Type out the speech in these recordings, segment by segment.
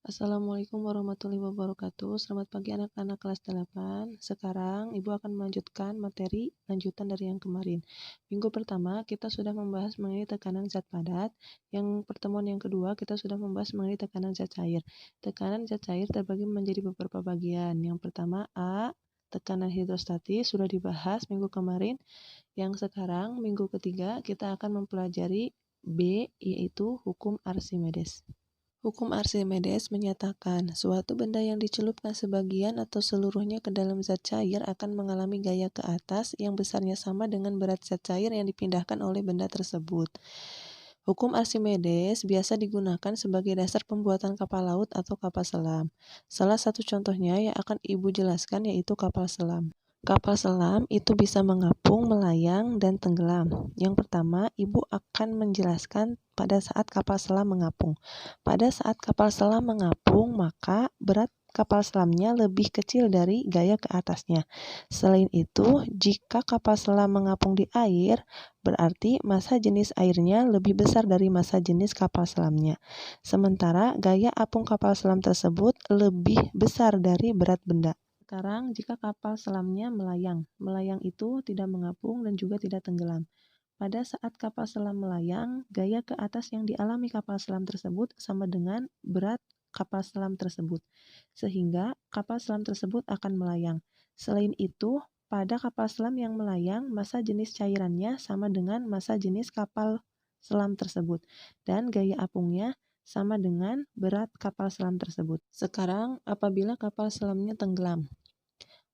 Assalamualaikum warahmatullahi wabarakatuh. Selamat pagi anak-anak kelas 8. Sekarang Ibu akan melanjutkan materi lanjutan dari yang kemarin. Minggu pertama kita sudah membahas mengenai tekanan zat padat. Yang pertemuan yang kedua kita sudah membahas mengenai tekanan zat cair. Tekanan zat cair terbagi menjadi beberapa bagian. Yang pertama A, tekanan hidrostatis sudah dibahas minggu kemarin. Yang sekarang minggu ketiga kita akan mempelajari B, yaitu hukum Archimedes. Hukum Archimedes menyatakan suatu benda yang dicelupkan sebagian atau seluruhnya ke dalam zat cair akan mengalami gaya ke atas yang besarnya sama dengan berat zat cair yang dipindahkan oleh benda tersebut. Hukum Archimedes biasa digunakan sebagai dasar pembuatan kapal laut atau kapal selam. Salah satu contohnya yang akan Ibu jelaskan yaitu kapal selam. Kapal selam itu bisa mengapung, melayang, dan tenggelam. Yang pertama, Ibu akan menjelaskan pada saat kapal selam mengapung. Pada saat kapal selam mengapung, maka berat kapal selamnya lebih kecil dari gaya ke atasnya. Selain itu, jika kapal selam mengapung di air, berarti massa jenis airnya lebih besar dari massa jenis kapal selamnya. Sementara gaya apung kapal selam tersebut lebih besar dari berat benda. Sekarang, jika kapal selamnya melayang, melayang itu tidak mengapung dan juga tidak tenggelam. Pada saat kapal selam melayang, gaya ke atas yang dialami kapal selam tersebut sama dengan berat kapal selam tersebut, sehingga kapal selam tersebut akan melayang. Selain itu, pada kapal selam yang melayang, massa jenis cairannya sama dengan massa jenis kapal selam tersebut, dan gaya apungnya sama dengan berat kapal selam tersebut. Sekarang, apabila kapal selamnya tenggelam,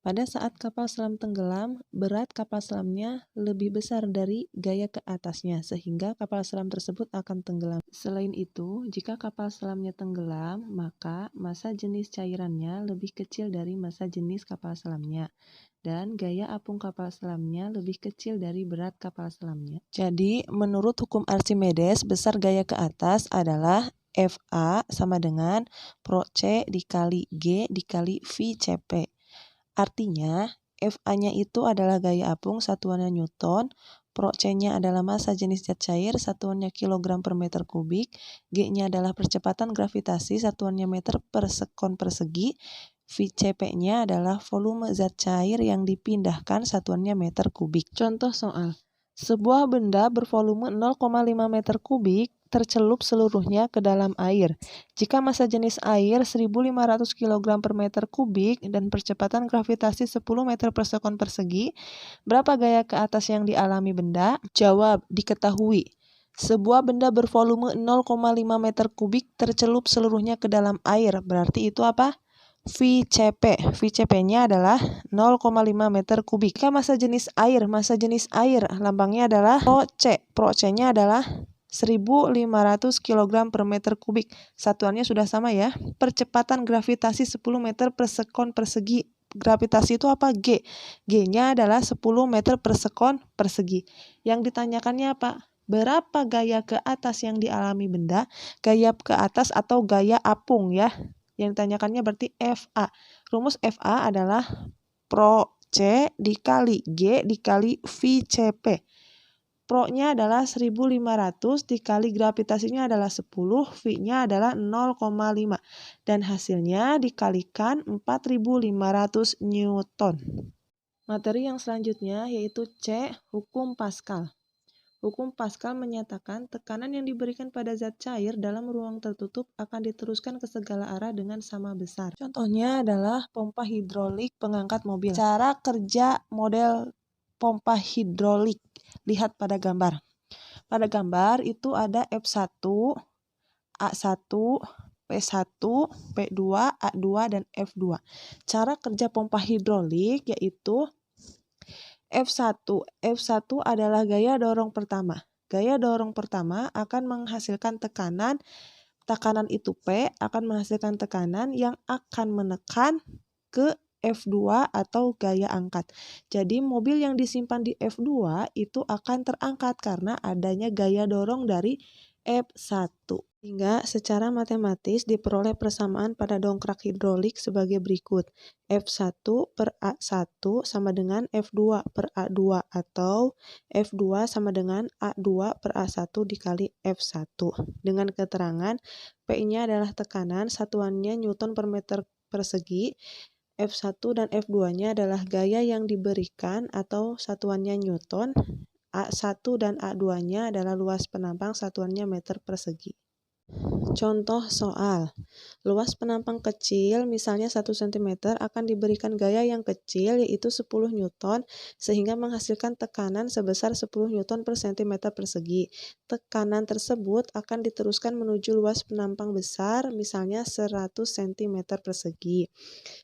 pada saat kapal selam tenggelam, berat kapal selamnya lebih besar dari gaya ke atasnya, sehingga kapal selam tersebut akan tenggelam. Selain itu, jika kapal selamnya tenggelam, maka massa jenis cairannya lebih kecil dari massa jenis kapal selamnya, dan gaya apung kapal selamnya lebih kecil dari berat kapal selamnya. Jadi, menurut hukum Archimedes, besar gaya ke atas adalah Fa sama dengan Pro C dikali G dikali V CP. Artinya, Fa-nya itu adalah gaya apung, satuannya Newton, Pro C-nya adalah massa jenis zat cair, satuannya kilogram per meter kubik, G-nya adalah percepatan gravitasi, satuannya meter per sekon persegi, VCP-nya adalah volume zat cair yang dipindahkan, satuannya meter kubik. Contoh soal. Sebuah benda bervolume 0,5 meter kubik tercelup seluruhnya ke dalam air. Jika massa jenis air 1.500 kg per meter kubik dan percepatan gravitasi 10 meter per sekon persegi, berapa gaya ke atas yang dialami benda? Jawab, diketahui. Sebuah benda bervolume 0,5 meter kubik tercelup seluruhnya ke dalam air. Berarti itu apa? VCP. VCP-nya adalah 0,5 meter kubik. Jika massa jenis air lambangnya adalah Pro C. Pro C-nya adalah 1.500 kg per meter kubik. Satuannya sudah sama ya. Percepatan gravitasi 10 meter per sekon persegi. Gravitasi itu apa? G. G-nya adalah 10 meter per sekon persegi. Yang ditanyakannya apa? Berapa gaya ke atas yang dialami benda? Gaya ke atas atau gaya apung ya. Yang ditanyakannya berarti Fa. Rumus Fa adalah Pro C dikali G dikali VCP. Pro-nya adalah 1.500 dikali gravitasinya adalah 10, V-nya adalah 0,5. Dan hasilnya dikalikan 4.500 Newton. Materi yang selanjutnya yaitu C, hukum Pascal. Hukum Pascal menyatakan tekanan yang diberikan pada zat cair dalam ruang tertutup akan diteruskan ke segala arah dengan sama besar. Contohnya adalah pompa hidrolik pengangkat mobil. Cara kerja model pompa hidrolik. Lihat pada gambar. Pada gambar itu ada F1, A1, P1, P2, A2, dan F2. Cara kerja pompa hidrolik yaitu F1. F1 adalah gaya dorong pertama. Gaya dorong pertama akan menghasilkan tekanan. Tekanan itu P akan menghasilkan tekanan yang akan menekan ke F2 atau gaya angkat. Jadi mobil yang disimpan di F2 itu akan terangkat karena adanya gaya dorong dari F1. Hingga secara matematis diperoleh persamaan pada dongkrak hidrolik sebagai berikut. F1 per A1 sama dengan F2 per A2 atau F2 sama dengan A2 per A1 dikali F1. Dengan keterangan P-nya adalah tekanan, satuannya Newton per meter persegi, F1 dan F2-nya adalah gaya yang diberikan atau satuannya Newton, A1 dan A2-nya adalah luas penampang, satuannya meter persegi. Contoh soal, luas penampang kecil misalnya 1 cm akan diberikan gaya yang kecil yaitu 10 Newton sehingga menghasilkan tekanan sebesar 10 Newton per cm persegi. Tekanan tersebut akan diteruskan menuju luas penampang besar misalnya 100 cm persegi.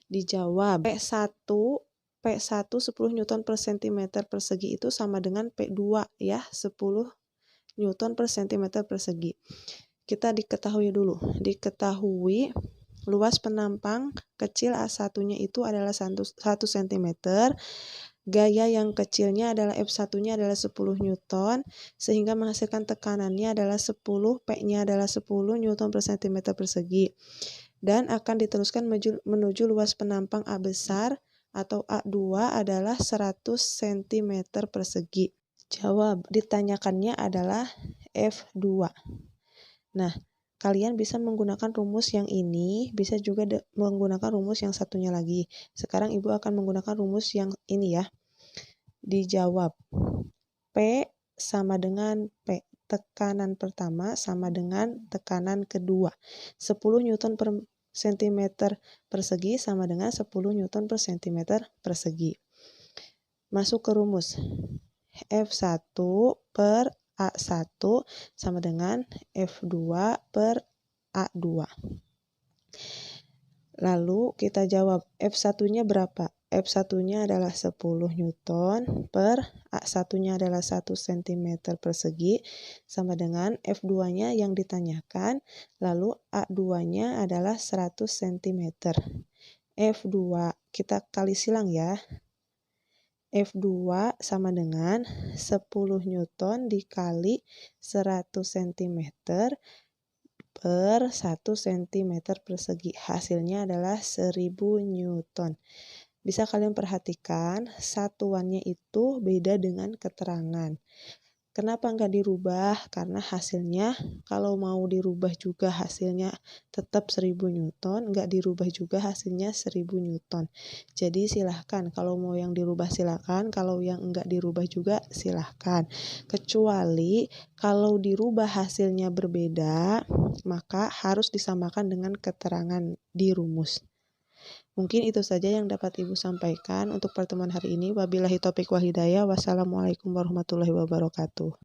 Dijawab, P1 10 Newton per cm persegi itu sama dengan P2 ya, 10 Newton per cm persegi. Kita diketahui diketahui luas penampang kecil A1-nya itu adalah 1 cm, gaya yang kecilnya adalah F1-nya adalah 10 Newton, sehingga menghasilkan tekanannya adalah 10, P-nya adalah 10 Newton per cm persegi, dan akan diteruskan menuju luas penampang A besar atau A2 adalah 100 cm persegi. Jawab, ditanyakannya adalah F2. Nah, kalian bisa menggunakan rumus yang ini, bisa juga menggunakan rumus yang satunya lagi. Sekarang Ibu akan menggunakan rumus yang ini ya. Dijawab, P sama dengan P. Tekanan pertama sama dengan tekanan kedua. 10 Newton per cm persegi sama dengan 10 Newton per cm persegi. Masuk ke rumus. F1 per A1 sama dengan F2 per A2. Lalu kita jawab F1-nya berapa? F1-nya adalah 10 Newton per A1-nya adalah 1 cm persegi sama dengan F2-nya yang ditanyakan, lalu A2-nya adalah 100 cm. F2 kita kali silang ya. F2 sama dengan 10 Newton dikali 100 cm per 1 cm persegi. Hasilnya adalah 1000 Newton. Bisa kalian perhatikan satuannya itu beda dengan keterangan. Kenapa nggak dirubah? Karena hasilnya kalau mau dirubah juga hasilnya tetap 1000 Newton, nggak dirubah juga hasilnya 1000 Newton. Jadi silahkan, kalau mau yang dirubah silahkan, kalau yang nggak dirubah juga silahkan. Kecuali kalau dirubah hasilnya berbeda, maka harus disamakan dengan keterangan di rumus. Mungkin itu saja yang dapat Ibu sampaikan untuk pertemuan hari ini. Wabillahi taufiq wal hidayah. Wassalamualaikum warahmatullahi wabarakatuh.